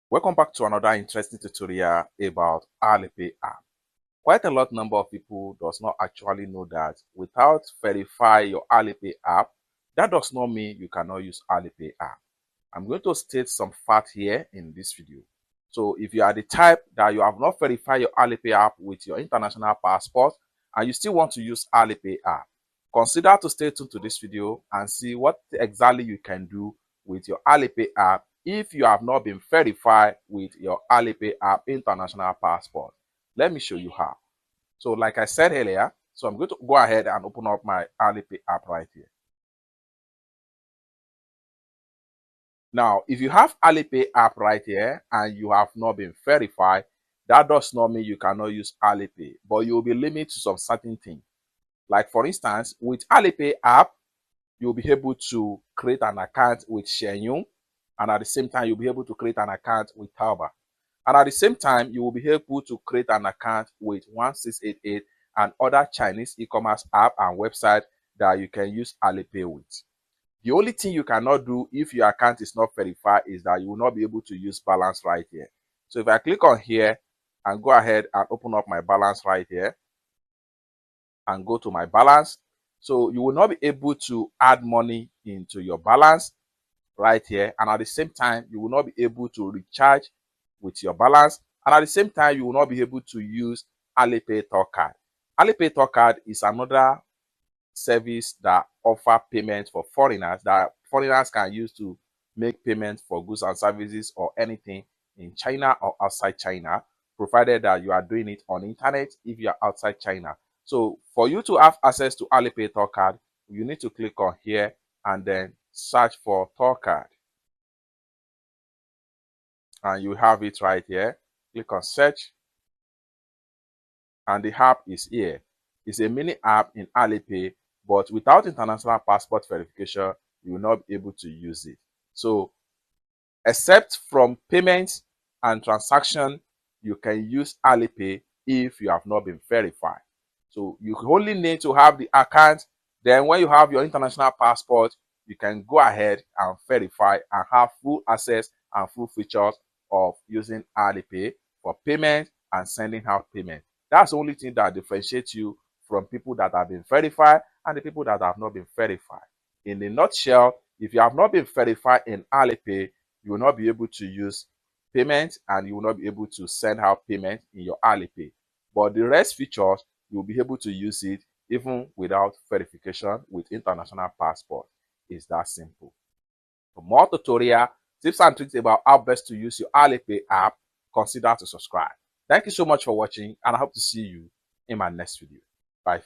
Welcome back to another interesting tutorial about Alipay app. Quite a lot number of people does not actually know that without verify your Alipay app, that does not mean you cannot use Alipay app. I'm going to state some fact here in this video. So if you are the type that you have not verified your Alipay app with your international passport and you still want to use Alipay app, consider to stay tuned to this video and see what exactly you can do with your Alipay app if you have not been verified with your Alipay app international passport. Let me show you how. So like I said earlier, so I'm going to go ahead and open up my Alipay app right here. Now, if you have Alipay app right here and you have not been verified, that does not mean you cannot use Alipay, but you will be limited to some certain things. Like for instance, with Alipay app, you'll be able to create an account with Shenyun, and at the same time, you'll be able to create an account with Taobao. And at the same time, you will be able to create an account with 1688 and other Chinese e-commerce app and website that you can use Alipay with. The only thing you cannot do if your account is not verified is that you will not be able to use balance right here. So if I click on here and go ahead and open up my balance right here and go to my balance, so you will not be able to add money into your balance right here, and at the same time you will not be able to recharge with your balance, and at the same time you will not be able to use Alipay Talk Card. Alipay Talk Card is another service that offer payments for foreigners that foreigners can use to make payments for goods and services or anything in China or outside China, provided that you are doing it on internet if you are outside China. So for you to have access to Alipay Talk Card, you need to click on here and then search for Talk Card. And you have it right here. Click on search. And the app is here. It's a mini app in Alipay, but without international passport verification, you will not be able to use it. So except from payments and transaction, you can use Alipay if you have not been verified. So you only need to have the account. Then when you have your international passport, you can go ahead and verify and have full access and full features of using Alipay for payment and sending out payment. That's the only thing that differentiates you from people that have been verified and the people that have not been verified. In a nutshell, if you have not been verified in Alipay, you will not be able to use payment and you will not be able to send out payment in your Alipay. But the rest features, you will be able to use it even without verification with international passport. It's that simple. For more tutorial, tips and tricks about how best to use your Alipay app, consider to subscribe. Thank you so much for watching, and I hope to see you in my next video. Bye.